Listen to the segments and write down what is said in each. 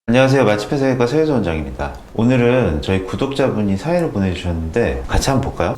안녕하세요. 맛집회사의과 서혜수 원장입니다. 오늘은 저희 구독자분이 사연을 보내주셨는데 같이 한번 볼까요?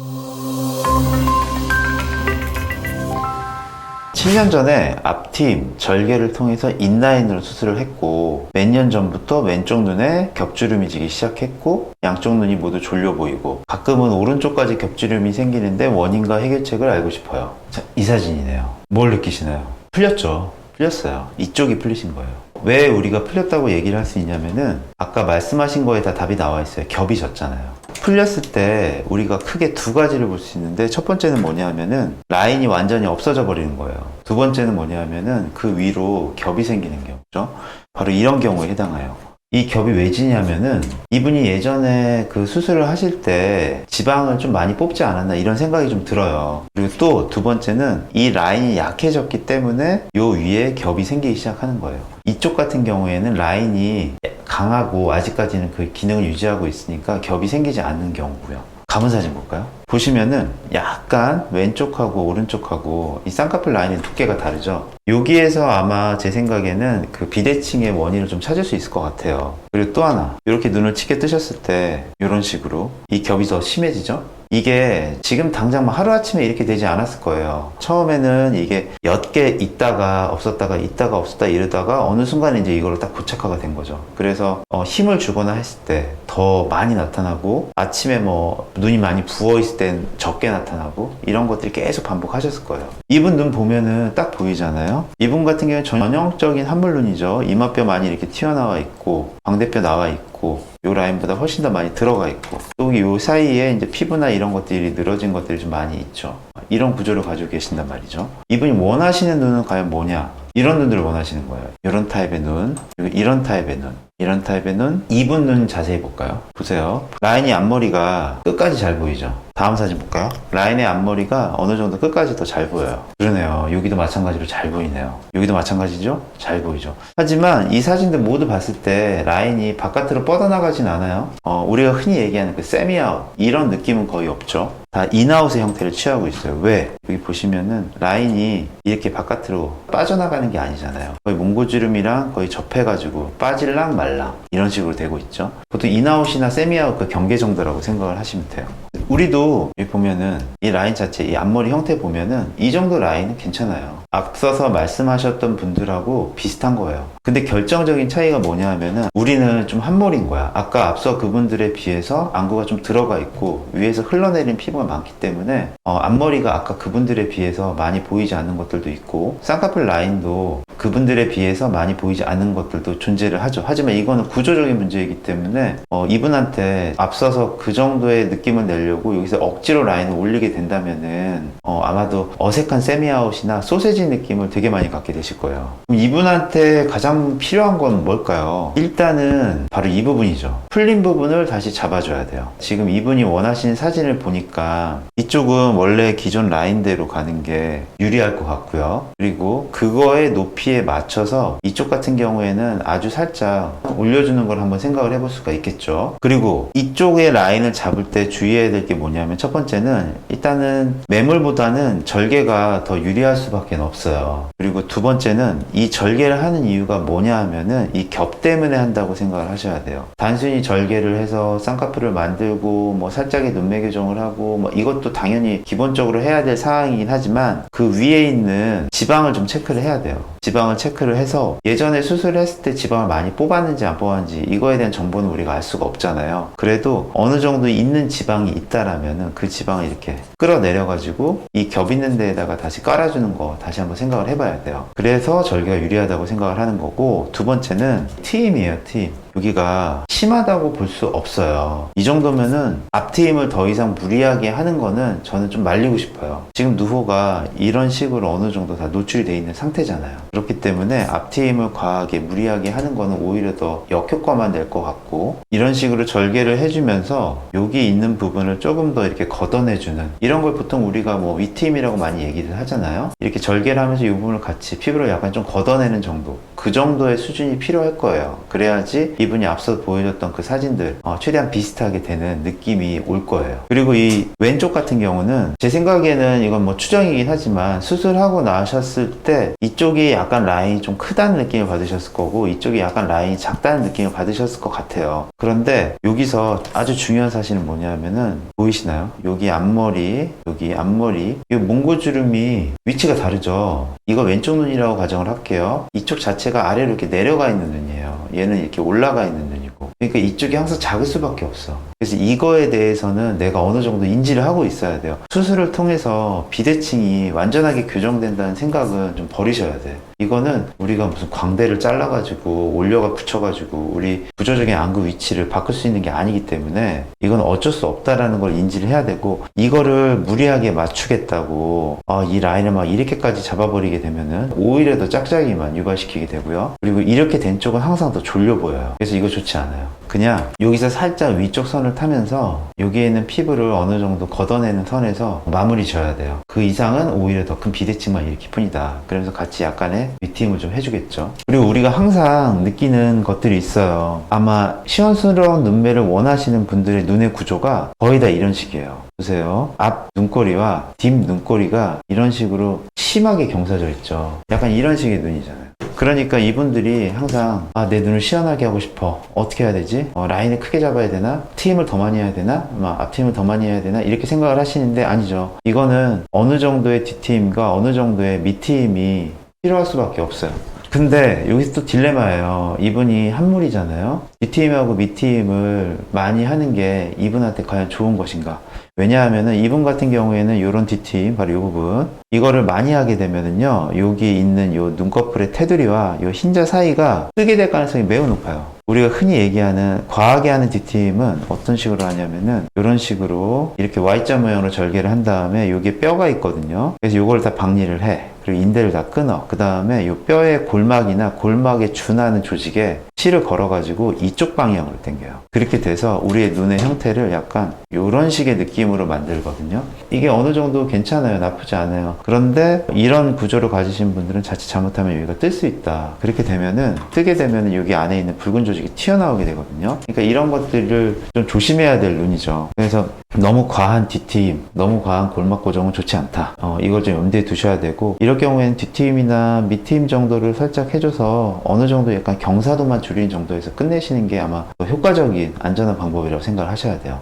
7년 전에 앞팀 절개를 통해서 인라인으로 수술을 했고 몇 년 전부터 왼쪽 눈에 겹주름이 지기 시작했고 양쪽 눈이 모두 졸려 보이고 가끔은 오른쪽까지 겹주름이 생기는데 원인과 해결책을 알고 싶어요. 자, 이 사진이네요. 뭘 느끼시나요? 풀렸죠? 풀렸어요. 이쪽이 풀리신 거예요. 왜 우리가 풀렸다고 얘기를 할 수 있냐면은 아까 말씀하신 거에 다 답이 나와 있어요. 겹이 졌잖아요. 풀렸을 때 우리가 크게 두 가지를 볼 수 있는데 첫 번째는 뭐냐 하면은 라인이 완전히 없어져 버리는 거예요. 두 번째는 뭐냐 하면은 그 위로 겹이 생기는 경우죠. 바로 이런 경우에 해당해요. 이 겹이 왜 지냐면은 이분이 예전에 그 수술을 하실 때 지방을 좀 많이 뽑지 않았나 이런 생각이 좀 들어요. 그리고 또 두 번째는 이 라인이 약해졌기 때문에 요 위에 겹이 생기기 시작하는 거예요. 이쪽 같은 경우에는 라인이 강하고 아직까지는 그 기능을 유지하고 있으니까 겹이 생기지 않는 경우고요. 감은 사진 볼까요? 보시면은 약간 왼쪽하고 오른쪽하고 이 쌍꺼풀 라인의 두께가 다르죠? 여기에서 아마 제 생각에는 그 비대칭의 원인을 좀 찾을 수 있을 것 같아요. 그리고 또 하나, 이렇게 눈을 치게 뜨셨을 때 이런 식으로 이 겹이 더 심해지죠? 이게 지금 당장 하루아침에 이렇게 되지 않았을 거예요. 처음에는 이게 옅게 있다가 없었다가 있다가 없었다 이러다가 어느 순간에 이제 이걸로 딱 부착화가 된 거죠. 그래서 힘을 주거나 했을 때 더 많이 나타나고 아침에 뭐 눈이 많이 부어 있을 땐 적게 나타나고 이런 것들이 계속 반복하셨을 거예요. 이분 눈 보면은 딱 보이잖아요. 이분 같은 경우는 전형적인 한물눈이죠. 이마뼈 많이 이렇게 튀어나와 있고 광대뼈 나와 있고 요 라인보다 훨씬 더 많이 들어가 있고 또 요 사이에 이제 피부나 이런 것들이 늘어진 것들이 좀 많이 있죠. 이런 구조를 가지고 계신단 말이죠. 이분이 원하시는 눈은 과연 뭐냐? 이런 눈들을 원하시는 거예요. 이런 타입의 눈, 그리고 이런 타입의 눈, 이런 타입의 눈. 이분 눈 자세히 볼까요? 보세요. 라인이 앞머리가 끝까지 잘 보이죠? 다음 사진 볼까요? 라인의 앞머리가 어느 정도 끝까지 더 잘 보여요. 그러네요. 여기도 마찬가지로 잘 보이네요. 여기도 마찬가지죠? 잘 보이죠? 하지만 이 사진들 모두 봤을 때 라인이 바깥으로 뻗어나가진 않아요. 우리가 흔히 얘기하는 그 세미아웃 이런 느낌은 거의 없죠. 다 인아웃의 형태를 취하고 있어요. 왜? 여기 보시면은 라인이 이렇게 바깥으로 빠져나가는 게 아니잖아요. 거의 몽고주름이랑 거의 접해가지고 빠질랑 말랑 이런 식으로 되고 있죠. 보통 인아웃이나 세미아웃 그 경계 정도라고 생각을 하시면 돼요. 우리도 여기 보면은 이 라인 자체, 이 앞머리 형태 보면은 이 정도 라인은 괜찮아요. 앞서서 말씀하셨던 분들하고 비슷한 거예요. 근데 결정적인 차이가 뭐냐 하면은 우리는 좀 한몰인 거야. 아까 앞서 그분들에 비해서 안구가 좀 들어가 있고 위에서 흘러내린 피부가 많기 때문에 앞머리가 아까 그분들에 비해서 많이 보이지 않는 것들도 있고 쌍꺼풀 라인도 그분들에 비해서 많이 보이지 않는 것들도 존재를 하죠. 하지만 이거는 구조적인 문제이기 때문에 이분한테 앞서서 그 정도의 느낌을 내려고 여기서 억지로 라인을 올리게 된다면은 아마도 어색한 세미아웃이나 소세지 느낌을 되게 많이 갖게 되실 거예요. 그럼 이분한테 가장 필요한 건 뭘까요? 일단은 바로 이 부분이죠. 풀린 부분을 다시 잡아줘야 돼요. 지금 이분이 원하시는 사진을 보니까 이쪽은 원래 기존 라인대로 가는 게 유리할 것 같고요. 그리고 그거의 높이에 맞춰서 이쪽 같은 경우에는 아주 살짝 올려주는 걸 한번 생각을 해볼 수가 있겠죠. 그리고 이쪽의 라인을 잡을 때 주의해야 될 게 뭐냐면 첫 번째는 일단은 매물보다는 절개가 더 유리할 수밖에 없어요. 그리고 두 번째는 이 절개를 하는 이유가 뭐냐 하면은 이 겹 때문에 한다고 생각을 하셔야 돼요. 단순히 절개를 해서 쌍꺼풀을 만들고 뭐 살짝의 눈매 교정을 하고 뭐 이것도 당연히 기본적으로 해야 될 상황이긴 하지만 그 위에 있는 지방을 좀 체크를 해야 돼요. 지방을 체크를 해서 예전에 수술을 했을 때 지방을 많이 뽑았는지 안 뽑았는지 이거에 대한 정보는 우리가 알 수가 없잖아요. 그래도 어느 정도 있는 지방이 있다라면은 그 지방을 이렇게 끌어내려 가지고 이 겹 있는 데에다가 다시 깔아주는 거 다시 한번 생각을 해봐야 돼요. 그래서 절개가 유리하다고 생각을 하는 거고 두 번째는 트임이에요. 트임. 여기가 심하다고 볼 수 없어요. 이 정도면은 앞트임을 더 이상 무리하게 하는 거는 저는 좀 말리고 싶어요. 지금 누호가 이런 식으로 어느 정도 다 노출이 돼 있는 상태잖아요. 그렇기 때문에 앞트임을 과하게 무리하게 하는 거는 오히려 더 역효과만 낼 것 같고 이런 식으로 절개를 해주면서 여기 있는 부분을 조금 더 이렇게 걷어내주는 이런 걸 보통 우리가 뭐 위트임이라고 많이 얘기를 하잖아요. 이렇게 절개를 하면서 이 부분을 같이 피부를 약간 좀 걷어내는 정도 그 정도의 수준이 필요할 거예요. 그래야지 이분이 앞서 보여줬던 그 사진들 최대한 비슷하게 되는 느낌이 올 거예요. 그리고 이 왼쪽 같은 경우는 제 생각에는 이건 뭐 추정이긴 하지만 수술하고 나셨을 때 이쪽이 약간 라인이 좀 크다는 느낌을 받으셨을 거고 이쪽이 약간 라인이 작다는 느낌을 받으셨을 것 같아요. 그런데 여기서 아주 중요한 사실은 뭐냐면은 보이시나요? 여기 앞머리, 여기 앞머리, 이 몽고주름이 위치가 다르죠. 이거 왼쪽 눈이라고 가정을 할게요. 이쪽 자체가 아래로 이렇게 내려가 있는 눈이에요. 얘는 이렇게 올라가 있는 눈이고. 그러니까 이쪽이 항상 작을 수밖에 없어. 그래서 이거에 대해서는 내가 어느 정도 인지를 하고 있어야 돼요. 수술을 통해서 비대칭이 완전하게 교정된다는 생각은 좀 버리셔야 돼. 이거는 우리가 무슨 광대를 잘라가지고 올려가 붙여가지고 우리 구조적인 안구 위치를 바꿀 수 있는 게 아니기 때문에 이건 어쩔 수 없다라는 걸 인지를 해야 되고, 이거를 무리하게 맞추겠다고 이 라인을 막 이렇게까지 잡아버리게 되면은 오히려 더 짝짝이만 유발시키게 되고요. 그리고 이렇게 된 쪽은 항상 더 졸려 보여요. 그래서 이거 좋지 않아요. 그냥 여기서 살짝 위쪽 선을 타면서 여기에 있는 피부를 어느 정도 걷어내는 선에서 마무리 져야 돼요. 그 이상은 오히려 더 큰 비대칭만 일으킬 뿐이다. 그러면서 같이 약간의 위트힘을 좀 해주겠죠. 그리고 우리가 항상 느끼는 것들이 있어요. 아마 시원스러운 눈매를 원하시는 분들의 눈의 구조가 거의 다 이런 식이에요. 보세요. 앞 눈꼬리와 뒷 눈꼬리가 이런 식으로 심하게 경사져 있죠. 약간 이런 식의 눈이잖아요. 그러니까 이분들이 항상 내 눈을 시원하게 하고 싶어. 어떻게 해야 되지? 라인을 크게 잡아야 되나? 트임을 더 많이 해야 되나? 앞트임을 더 많이 해야 되나? 이렇게 생각을 하시는데 아니죠. 이거는 어느 정도의 뒷트임과 어느 정도의 밑트임이 필요할 수밖에 없어요. 근데 여기서 또 딜레마예요. 이분이 한물이잖아요. 뒷트임하고 밑트임을 많이 하는 게 이분한테 과연 좋은 것인가? 왜냐하면은 이분 같은 경우에는 이런 뒷트임, 바로 이 부분, 이거를 많이 하게 되면은요, 여기 있는 요 눈꺼풀의 테두리와 요 흰자 사이가 뜨게 될 가능성이 매우 높아요. 우리가 흔히 얘기하는 과하게 하는 뒷트임은 어떤 식으로 하냐면은 이런 식으로 이렇게 Y자 모양으로 절개를 한 다음에 여기에 뼈가 있거든요. 그래서 이걸 다 박리를 해. 그리고 인대를 다 끊어. 그 다음에 이 뼈의 골막이나 골막에 준하는 조직에 실을 걸어가지고 이쪽 방향으로 당겨요. 그렇게 돼서 우리의 눈의 형태를 약간 이런 식의 느낌으로 만들거든요. 이게 어느 정도 괜찮아요. 나쁘지 않아요. 그런데 이런 구조를 가지신 분들은 자칫 잘못하면 여기가 뜰 수 있다. 그렇게 되면은, 뜨게 되면은 여기 안에 있는 붉은 조직이 튀어나오게 되거든요. 그러니까 이런 것들을 좀 조심해야 될 눈이죠. 그래서 너무 과한 뒷트임, 너무 과한 골막 고정은 좋지 않다. 이걸 좀 염두에 두셔야 되고, 이럴 경우에는 뒷트임이나 밑트임 정도를 살짝 해줘서 어느 정도 약간 경사도만 줄이는 정도에서 끝내시는 게 아마 더 효과적인 안전한 방법이라고 생각을 하셔야 돼요.